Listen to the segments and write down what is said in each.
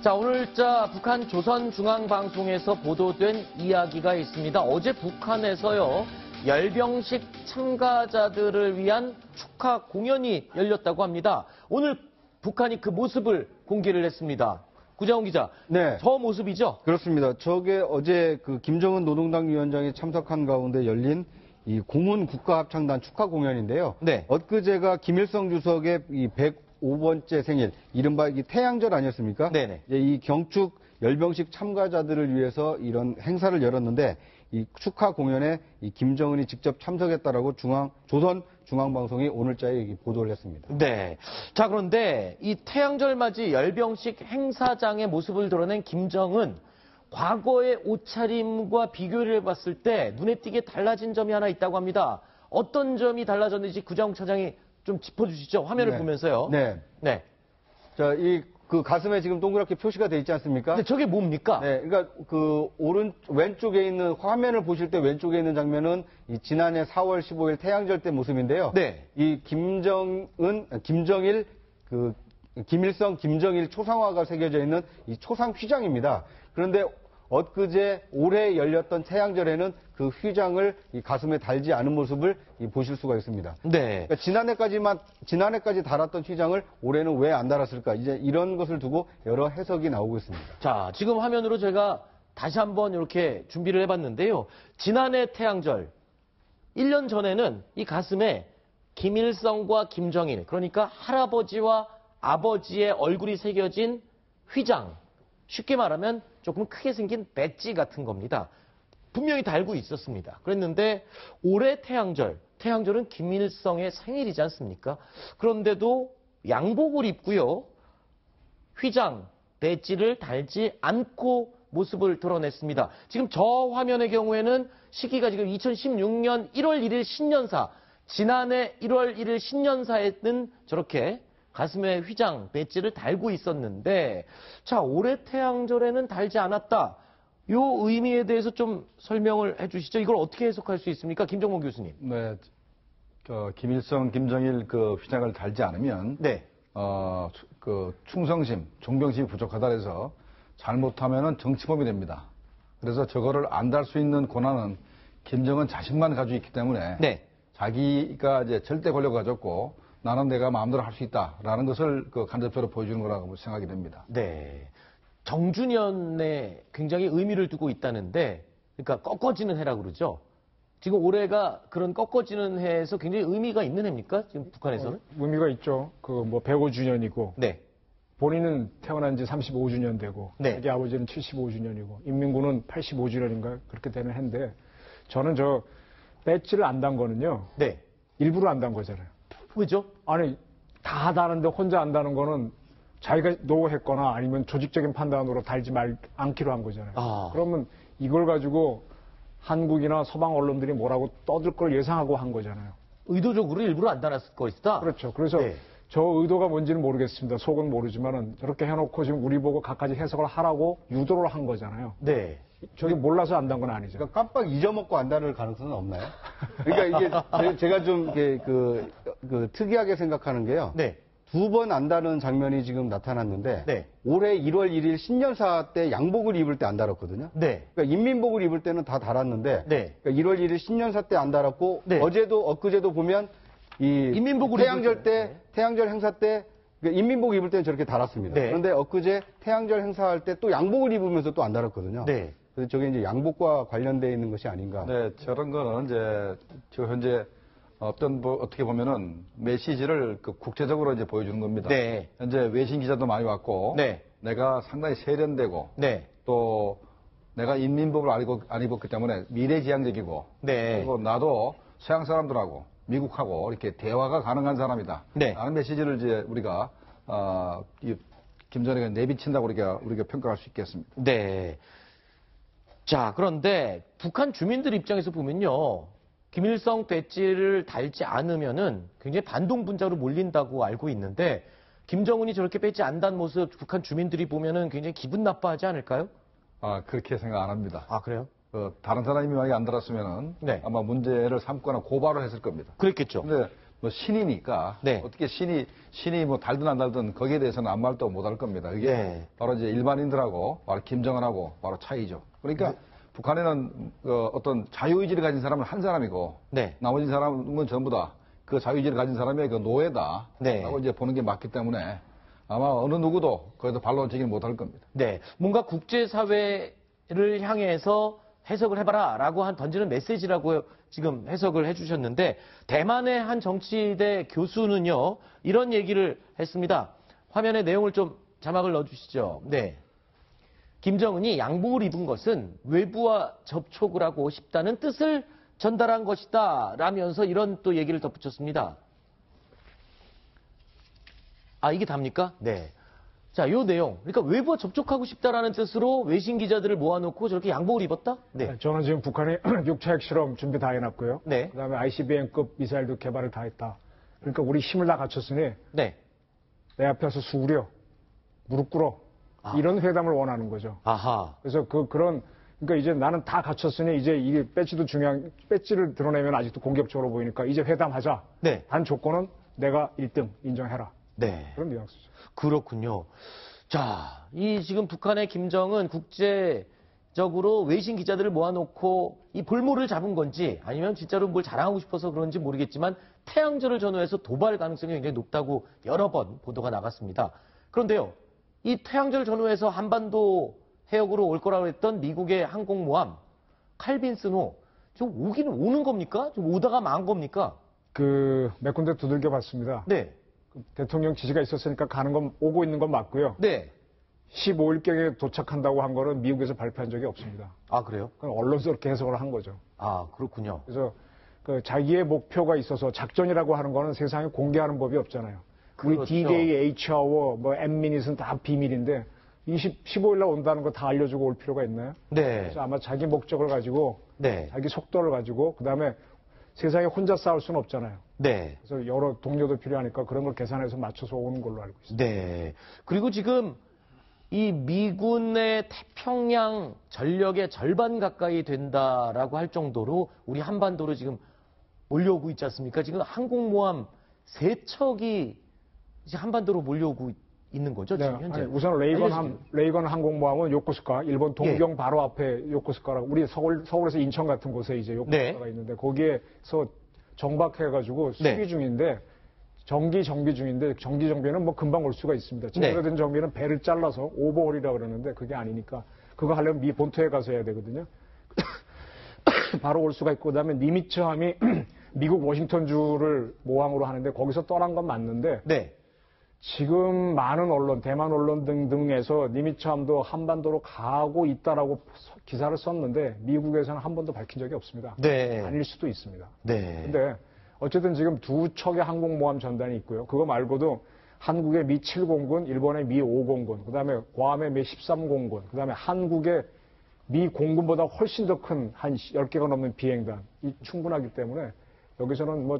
자, 오늘 북한 조선중앙방송에서 보도된 이야기가 있습니다. 어제 북한에서요, 열병식 참가자들을 위한 축하 공연이 열렸다고 합니다. 오늘 북한이 그 모습을 공개를 했습니다. 구자원 기자, 네, 저 모습이죠? 그렇습니다. 저게 어제 그 김정은 노동당 위원장이 참석한 가운데 열린 이 공훈 국가합창단 축하 공연인데요. 네. 엊그제가 김일성 주석의 이 105번째 생일, 이른바 이 태양절 아니었습니까? 네네. 이 경축 열병식 참가자들을 위해서 이런 행사를 열었는데 이 축하 공연에 이 김정은이 직접 참석했다라고 조선중앙방송이 오늘자에 보도를 했습니다. 네. 자, 그런데 이 태양절 맞이 열병식 행사장의 모습을 드러낸 김정은, 과거의 옷차림과 비교를 해봤을 때 눈에 띄게 달라진 점이 하나 있다고 합니다. 어떤 점이 달라졌는지 구자웅 차장이 좀 짚어주시죠. 화면을 네. 보면서요. 네. 네. 자, 그 가슴에 지금 동그랗게 표시가 돼 있지 않습니까? 근데 저게 뭡니까? 네, 그러니까 왼쪽에 있는 화면을 보실 때 왼쪽에 있는 장면은 이 지난해 4월 15일 태양절 때 모습인데요. 네. 이 김일성, 김정일 초상화가 새겨져 있는 이 초상 휘장입니다. 그런데 엊그제 올해 열렸던 태양절에는 그 휘장을 이 가슴에 달지 않은 모습을 보실 수가 있습니다. 네. 그러니까 지난해까지 달았던 휘장을 올해는 왜 안 달았을까? 이제 이런 것을 두고 여러 해석이 나오고 있습니다. 자, 지금 화면으로 제가 다시 한번 이렇게 준비를 해봤는데요. 지난해 태양절, 1년 전에는 이 가슴에 김일성과 김정일, 그러니까 할아버지와 아버지의 얼굴이 새겨진 휘장, 쉽게 말하면 조금 크게 생긴 배지 같은 겁니다. 분명히 달고 있었습니다. 그랬는데 올해 태양절은 김일성의 생일이지 않습니까? 그런데도 양복을 입고요, 휘장, 배지를 달지 않고 모습을 드러냈습니다. 지금 저 화면의 경우에는 시기가 지금 2016년 1월 1일 신년사, 지난해 1월 1일 신년사에는 저렇게 가슴에 휘장, 배지를 달고 있었는데, 자, 올해 태양절에는 달지 않았다. 이 의미에 대해서 좀 설명을 해주시죠. 이걸 어떻게 해석할 수 있습니까? 김정모 교수님. 네, 김일성, 김정일 그 휘장을 달지 않으면, 네. 그 충성심, 존경심이 부족하다 해서 잘못하면은 정치범이 됩니다. 그래서 저거를 안 달 수 있는 권한은 김정은 자신만 가지고 있기 때문에, 네. 자기가 이제 절대 권력을 가졌고, 나는 내가 마음대로 할 수 있다라는 것을 그 간접적으로 보여주는 거라고 생각이 됩니다. 네. 정주년에 굉장히 의미를 두고 있다는데, 그러니까 꺾어지는 해라고 그러죠. 지금 올해가 그런 꺾어지는 해에서 굉장히 의미가 있는 해입니까? 지금 북한에서는? 의미가 있죠. 105주년이고. 네. 본인은 태어난 지 35주년 되고, 네. 자기 아버지는 75주년이고, 인민군은 85주년인가 그렇게 되는 해인데, 저는 저 배지를 안 단 거는요. 네. 일부러 안 단 거잖아요. 왜죠? 아니, 다 다는데 혼자 안 다는 거는 자기가 노했거나 아니면 조직적인 판단으로 달지 않기로 한 거잖아요. 그러면 이걸 가지고 한국이나 서방 언론들이 뭐라고 떠들 걸 예상하고 한 거잖아요. 의도적으로 일부러 안 달았을 것이다? 그렇죠. 그래서 네. 저 의도가 뭔지는 모르겠습니다. 속은 모르지만은 저렇게 해놓고 지금 우리 보고 갖가지 해석을 하라고 유도를 한 거잖아요. 네. 저게 몰라서 안 단 건 아니죠. 그러니까 깜빡 잊어먹고 안 다를 가능성은 없나요? 그러니까 이게 제가 좀 특이하게 생각하는 게요. 네. 2번 안다는 장면이 지금 나타났는데, 네. 올해 1월 1일 신년사 때 양복을 입을 때 안 달았거든요. 네. 그러니까 인민복을 입을 때는 다 달았는데, 네. 그러니까 1월 1일 신년사 때 안 달았고, 네. 엊그제도 보면 인민복을 태양절 태양절 행사 때 그러니까 인민복 입을 때는 저렇게 달았습니다. 네. 그런데 엊그제 태양절 행사할 때 또 양복을 입으면서 또 안 달았거든요. 네. 그래서 저게 이제 양복과 관련되어 있는 것이 아닌가. 네, 저런 거는 이제 저 현재 어떻게 보면은 메시지를 국제적으로 이제 보여주는 겁니다. 네. 현재 외신 기자도 많이 왔고, 네. 내가 상당히 세련되고, 네. 또 내가 인민복을 안 입었기 때문에 미래지향적이고, 네. 그리고 나도 서양 사람들하고 미국하고 이렇게 대화가 가능한 사람이다. 네. 라는 메시지를 이제 우리가 김정일에게 내비친다고 우리가 평가할 수 있겠습니다. 네. 자, 그런데 북한 주민들 입장에서 보면요, 김일성 배지를 달지 않으면은 굉장히 반동분자로 몰린다고 알고 있는데, 김정은이 저렇게 배지 안 단 모습 북한 주민들이 보면은 굉장히 기분 나빠하지 않을까요? 그렇게 생각 안 합니다. 그래요? 다른 사람이 만약에 안 달았으면은 네. 아마 문제를 삼거나 고발을 했을 겁니다. 그랬겠죠. 근데 뭐 신이니까 네. 어떻게 신이 뭐 달든 안 달든 거기에 대해서는 아무 말도 못 할 겁니다. 이게 네. 바로 이제 일반인들하고 바로 김정은하고 바로 차이죠. 그러니까 북한에는 어떤 자유의지를 가진 사람은 한 사람이고 네. 나머지 사람은 전부 다 그 자유의지를 가진 사람의 그 노예다. 네. 라고 이제 보는 게 맞기 때문에 아마 어느 누구도 거기서 반론적이는 못할 겁니다. 네. 뭔가 국제사회를 향해서 해석을 해봐라 라고 던지는 메시지라고 지금 해석을 해주셨는데 대만의 한 정치대 교수는요 이런 얘기를 했습니다. 화면에 내용을 좀 자막을 넣어주시죠. 네. 김정은이 양복을 입은 것은 외부와 접촉을 하고 싶다는 뜻을 전달한 것이다 라면서 이런 또 얘기를 덧붙였습니다. 아, 이게 답니까? 네. 자, 요 내용. 그러니까 외부와 접촉하고 싶다라는 뜻으로 외신 기자들을 모아놓고 저렇게 양복을 입었다? 네. 저는 지금 북한이 6차 핵실험 준비 다 해놨고요. 네. 그다음에 ICBM급 미사일도 개발을 다 했다. 그러니까 우리 힘을 다 갖췄으니 네. 내 앞에서 수구려, 무릎 꿇어. 이런 회담을 원하는 거죠. 아하. 그래서 그러니까 이제 나는 다 갖췄으니 이제 이게 배지도 중요한, 배지를 드러내면 아직도 공격적으로 보이니까 이제 회담하자. 네. 단 조건은 내가 1등 인정해라. 네. 그런 뉘앙스죠. 그렇군요. 자, 이 지금 북한의 김정은 국제적으로 외신 기자들을 모아놓고 이 볼모를 잡은 건지 아니면 진짜로 뭘 자랑하고 싶어서 그런지 모르겠지만 태양절을 전후해서 도발 가능성이 굉장히 높다고 여러 번 보도가 나갔습니다. 그런데요, 이 태양절 전후해서 한반도 해역으로 올 거라고 했던 미국의 항공모함 칼빈슨호 좀 오기는 오는 겁니까? 좀 오다가 만 겁니까? 몇 군데 두들겨 봤습니다. 네. 대통령 지시가 있었으니까 가는 건 오고 있는 건 맞고요. 네. 15일경에 도착한다고 한 거는 미국에서 발표한 적이 없습니다. 아, 그래요? 그건 언론에서 그렇게 해석을 한 거죠. 아, 그렇군요. 그래서 자기의 목표가 있어서 작전이라고 하는 거는 세상에 공개하는 법이 없잖아요. 우리 그렇죠. D-Day, H-Hour, 뭐 M-Minute은 다 비밀인데 15일 날 온다는 거 다 알려주고 올 필요가 있나요? 네. 그래서 아마 자기 목적을 가지고 네. 자기 속도를 가지고 그다음에 세상에 혼자 싸울 수는 없잖아요. 네. 그래서 여러 동료도 필요하니까 그런 걸 계산해서 맞춰서 오는 걸로 알고 있습니다. 네. 그리고 지금 이 미군의 태평양 전력의 절반 가까이 된다라고 할 정도로 우리 한반도로 지금 몰려오고 있지 않습니까? 지금 항공모함 3척이 이제 한반도로 몰려오고 있는 거죠, 지금 네, 현재. 우선 레이건 항공모함은 요코스카, 일본 동경 바로 앞에 요코스카라고 우리 서울에서 인천 같은 곳에 이제 요코스카가 있는데 거기에서 정박해가지고 수리 중인데 정기 정비 중인데 정기 정비는 뭐 금방 올 수가 있습니다. 제대로 된 정비는 배를 잘라서 오버홀이라고 그러는데 그게 아니니까 그거 하려면 미 본토에 가서 해야 되거든요. 바로 올 수가 있고 그다음에 니미츠함이 미국 워싱턴주를 모함으로 하는데 거기서 떠난 건 맞는데 네. 지금 많은 언론, 대만 언론 등등에서 니미츠함도 한반도로 가고 있다라고 기사를 썼는데 미국에서는 한 번도 밝힌 적이 없습니다. 네. 아닐 수도 있습니다. 네. 근데 어쨌든 지금 2척의 항공모함 전단이 있고요. 그거 말고도 한국의 미 7공군, 일본의 미 5공군, 그다음에 괌의 미 13공군, 그다음에 한국의 미 공군보다 훨씬 더 큰 한 10개가 넘는 비행단이 충분하기 때문에 여기서는 뭐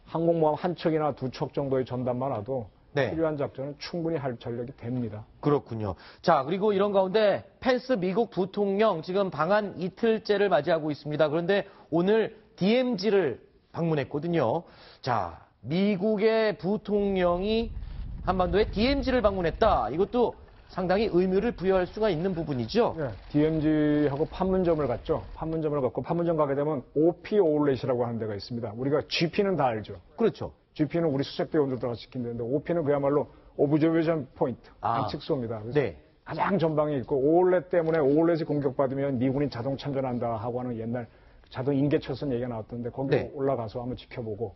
항공모함 한 척이나 2척 정도의 전단만 와도 필요한 작전은 충분히 할 전력이 됩니다. 그렇군요. 자, 그리고 이런 가운데 펜스 미국 부통령 지금 방한 이틀째를 맞이하고 있습니다. 그런데 오늘 DMZ를 방문했거든요. 자, 미국의 부통령이 한반도에 DMZ를 방문했다. 이것도 상당히 의미를 부여할 수가 있는 부분이죠. 네, DMZ하고 판문점을 갔죠. 판문점을 갔고 판문점 가게 되면 OP 아울렛이라고 하는 데가 있습니다. 우리가 GP는 다 알죠. 그렇죠. GP는 우리 수색대원들 다 시킨다는데 OP는 그야말로 오브저베이션 포인트, 관측소입니다. 그래서 가장 전방에 있고 아울렛 때문에 아울렛이 공격받으면 미군이 자동 참전한다 하고 하는 옛날 자동 인계철선 얘기가 나왔던데 거기 올라가서 한번 지켜보고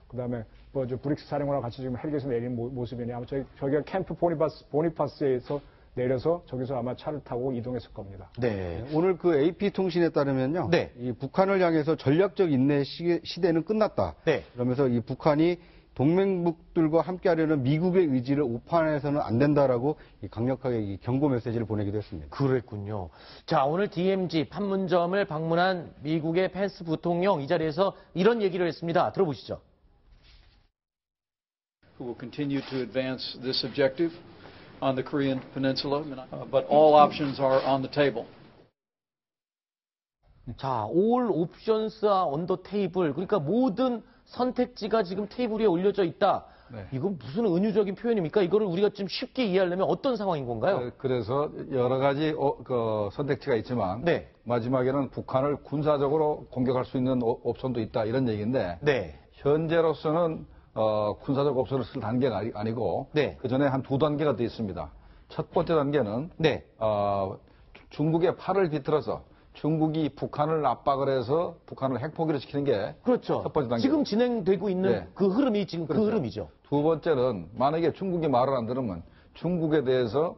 그다음에 뭐 저 브릭스 사령관과 같이 지금 헬기에서 내리는 모습이니 아마 저기가 캠프 보니파스에서 내려서 저기서 아마 차를 타고 이동했을 겁니다. 네. 오늘 그 AP통신에 따르면요. 이 북한을 향해서 전략적 인내 시대는 끝났다. 그러면서 이 북한이 동맹국들과 함께하려는 미국의 의지를 오판해서는 안 된다라고 강력하게 경고 메시지를 보내기도 했습니다. 그랬군요. 자, 오늘 DMZ 판문점을 방문한 미국의 펜스 부통령 이 자리에서 이런 얘기를 했습니다. 들어보시죠. Who will continue to advance this objective on the Korean Peninsula, but all options are on the table. 자, all options are on the table. 그러니까 모든 선택지가 지금 테이블 위에 올려져 있다. 네. 이건 무슨 은유적인 표현입니까? 이거를 우리가 좀 쉽게 이해하려면 어떤 상황인 건가요? 그래서 여러 가지 선택지가 있지만 네. 마지막에는 북한을 군사적으로 공격할 수 있는 옵션도 있다 이런 얘기인데 네. 현재로서는 군사적 옵션을 쓸 단계가 아니고 네. 그 전에 한 두 단계가 더 있습니다. 첫 번째 단계는 네. 중국의 팔을 비틀어서 중국이 북한을 압박을 해서 북한을 핵포기를 시키는 게 그렇죠. 첫 번째 단계. 지금 진행되고 있는 네. 그 흐름이 지금 그렇죠. 그 흐름이죠. 두 번째는 만약에 중국이 말을 안 들으면 중국에 대해서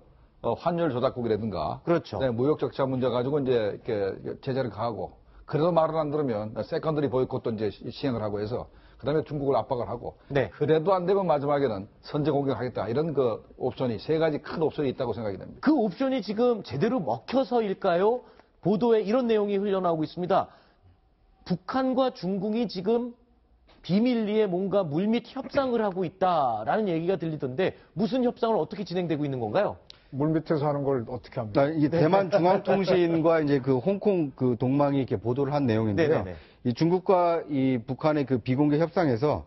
환율 조작국이라든가 그렇죠. 네, 무역 적자 문제 가지고 이제 이렇게 제재를 가하고 그래서 말을 안 들으면 세컨더리 보이콧도 이제 시행을 하고 해서 그다음에 중국을 압박을 하고 네. 그래도 안 되면 마지막에는 선제 공격하겠다 이런 그 옵션이 세 가지 큰 옵션이 있다고 생각이 됩니다. 그 옵션이 지금 제대로 먹혀서일까요? 보도에 이런 내용이 흘러나오고 있습니다. 북한과 중국이 지금 비밀리에 뭔가 물밑 협상을 하고 있다라는 얘기가 들리던데 무슨 협상을 어떻게 진행되고 있는 건가요? 물밑에서 하는 걸 어떻게 합니까? 이게 대만 중앙통신과 이제 그 홍콩 그 동망이 이렇게 보도를 한 내용인데요. 네네네. 이 중국과 이 북한의 그 비공개 협상에서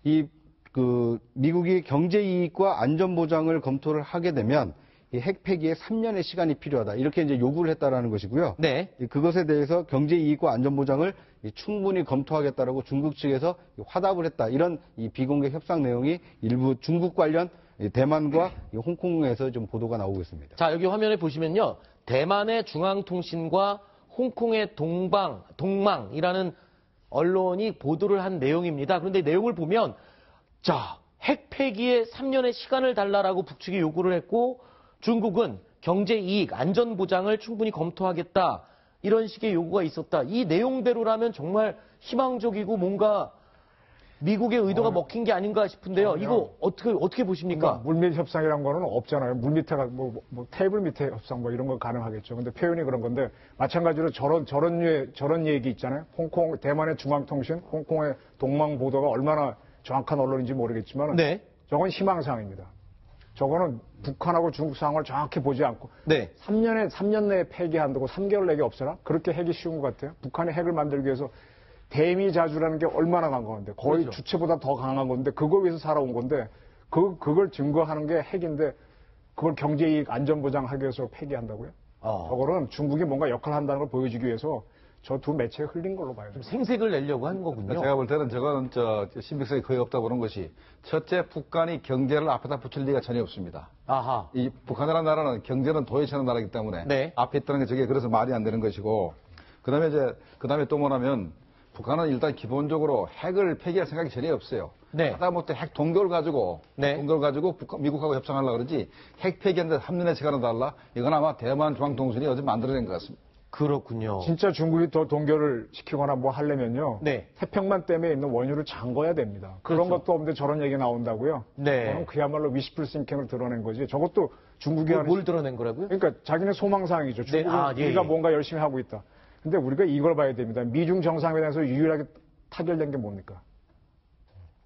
이 그 미국이 경제 이익과 안전 보장을 검토를 하게 되면 이 핵 폐기에 3년의 시간이 필요하다. 이렇게 이제 요구를 했다라는 것이고요. 네. 그것에 대해서 경제 이익과 안전 보장을 충분히 검토하겠다라고 중국 측에서 화답을 했다. 이런 이 비공개 협상 내용이 일부 중국 관련 대만과 홍콩에서 좀 보도가 나오고 있습니다. 자, 여기 화면에 보시면요. 대만의 중앙통신과 홍콩의 동망이라는 언론이 보도를 한 내용입니다. 그런데 내용을 보면 자, 핵 폐기에 3년의 시간을 달라라고 북측이 요구를 했고 중국은 경제 이익, 안전 보장을 충분히 검토하겠다. 이런 식의 요구가 있었다. 이 내용대로라면 정말 희망적이고 뭔가 미국의 의도가 먹힌 게 아닌가 싶은데요. 이거 어떻게 보십니까? 물밑 협상이란 거는 없잖아요. 물밑에 뭐 테이블 밑에 협상 뭐 이런 건 가능하겠죠. 근데 표현이 그런 건데 마찬가지로 저런 얘기 있잖아요. 홍콩 대만의 중앙통신, 홍콩의 동망 보도가 얼마나 정확한 언론인지 모르겠지만 네. 저건 희망사항입니다. 저거는 북한하고 중국 상황을 정확히 보지 않고 네. 3년 내에 폐기한다고 3개월 내에 없어라? 그렇게 핵이 쉬운 것 같아요. 북한이 핵을 만들기 위해서 대미자주라는 게 얼마나 강한 건데 거의 그렇죠. 주체보다 더 강한 건데 그거 위해서 살아온 건데 그걸 증거하는 게 핵인데 그걸 경제이익 안전보장하기 위해서 폐기한다고요? 저거는 중국이 뭔가 역할을 한다는 걸 보여주기 위해서 저 두 매체에 흘린 걸로 봐요. 생색을 내려고 하는 거군요. 제가 볼 때는 저거는 신빙성이 거의 없다 보는 것이 첫째 북한이 경제를 앞에다 붙일 리가 전혀 없습니다. 아하. 이 북한이라는 나라는 경제는 도외치는 나라이기 때문에 네. 앞에 있다는 게 저게 그래서 말이 안 되는 것이고 그다음에 또 뭐냐면 북한은 일단 기본적으로 핵을 폐기할 생각이 전혀 없어요. 네. 하다못해 핵 동결 가지고 미국하고 협상하려고 그러지 핵 폐기하는데 3년의 시간을 달라? 이건 아마 대만 중앙통신이 어제 만들어낸 것 같습니다. 그렇군요. 진짜 중국이 더 동결을 시키거나 뭐 하려면요. 네. 태평만 댐에 있는 원유를 잠궈야 됩니다. 그런 그렇죠. 것도 없는데 저런 얘기 나온다고요? 네. 저는 그야말로 위시풀 싱킹을 드러낸 거지. 저것도 중국이 하는 뭘 드러낸 거라고요? 그러니까 자기네 소망사항이죠. 네, 중국은 예, 우리가 예. 뭔가 열심히 하고 있다. 근데 우리가 이걸 봐야 됩니다. 미중 정상회담에서 유일하게 타결된 게 뭡니까?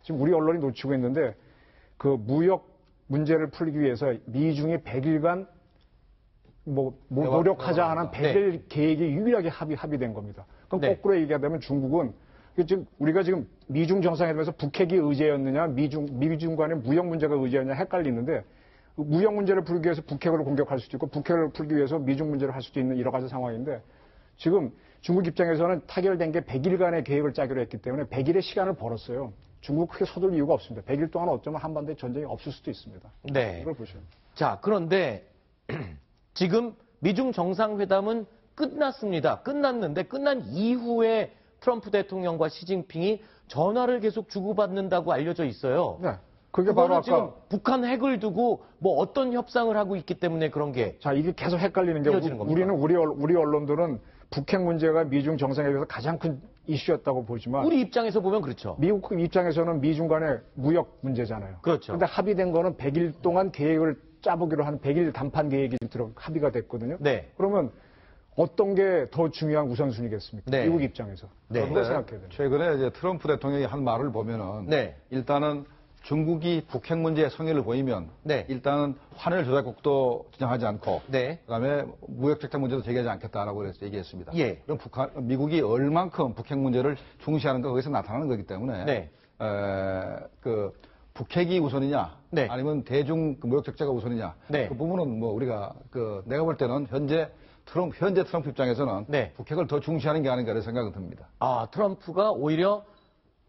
지금 우리 언론이 놓치고 있는데 그 무역 문제를 풀기 위해서 미중이 100일간 노력하자 하는 100일 계획이 유일하게 합의된 겁니다. 그럼 네. 거꾸로 얘기하자면 중국은 지금 우리가 지금 미중 정상회담에서 북핵이 의제였느냐 미중 간의 무역 문제가 의제였느냐 헷갈리는데 무역 문제를 풀기 위해서 북핵을 공격할 수도 있고 북핵을 풀기 위해서 미중 문제를 할 수도 있는 여러 가지 상황인데 지금 중국 입장에서는 타결된 게 100일간의 계획을 짜기로 했기 때문에 100일의 시간을 벌었어요. 중국 크게 서둘 이유가 없습니다. 100일 동안 어쩌면 한반도에 전쟁이 없을 수도 있습니다. 네. 이걸 보셔요. 자, 그런데 지금 미중 정상회담은 끝났습니다. 끝났는데 끝난 이후에 트럼프 대통령과 시진핑이 전화를 계속 주고받는다고 알려져 있어요. 네. 그게 바로 그거는 아까 지금 북한 핵을 두고 뭐 어떤 협상을 하고 있기 때문에 그런 게 자, 이게 계속 헷갈리는 게 이어지는 겁니다. 우리는 우리 언론들은 북핵 문제가 미중 정상회담에서 가장 큰 이슈였다고 보지만 우리 입장에서 보면 그렇죠. 미국 입장에서는 미중 간의 무역 문제잖아요. 그렇죠. 그런데 합의된 거는 100일 동안 계획을 짜보기로 한 100일 단판 계획이 합의가 됐거든요. 네. 그러면 어떤 게 더 중요한 우선순위겠습니까? 네. 미국 입장에서. 네. 그걸 생각해야 돼요. 최근에 이제 트럼프 대통령이 한 말을 보면은 네. 일단은 중국이 북핵 문제에 성의를 보이면 네. 일단은 환율 조작국도 지정하지 않고 네. 그다음에 무역 적자 문제도 제기하지 않겠다라고 그래서 얘기했습니다. 예. 그럼 미국이 얼만큼 북핵 문제를 중시하는가 거기서 나타나는 거기 때문에 네. 그 북핵이 우선이냐 네. 아니면 대중 그 무역 적자가 우선이냐 네. 그 부분은 뭐 우리가 내가 볼 때는 현재 트럼프 입장에서는 네. 북핵을 더 중시하는 게 아닌가 이런 생각이 듭니다. 아, 트럼프가 오히려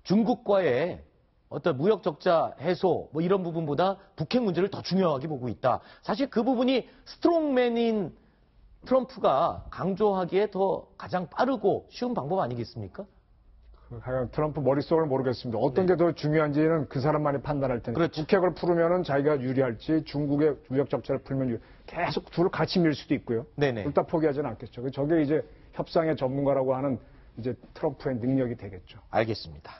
중국과의 어떤 무역 적자 해소 뭐 이런 부분보다 북핵 문제를 더 중요하게 보고 있다. 사실 그 부분이 스트롱맨인 트럼프가 강조하기에 더 가장 빠르고 쉬운 방법 아니겠습니까? 하여간 트럼프 머릿속을 모르겠습니다. 어떤 게 더 중요한지는 그 사람만이 판단할 텐데. 그렇죠. 북핵을 풀으면은 자기가 유리할지 중국의 무역 적자를 풀면 계속 둘을 같이 밀 수도 있고요. 네네. 둘 다 포기하지는 않겠죠. 저게 이제 협상의 전문가라고 하는 이제 트럼프의 능력이 되겠죠. 알겠습니다.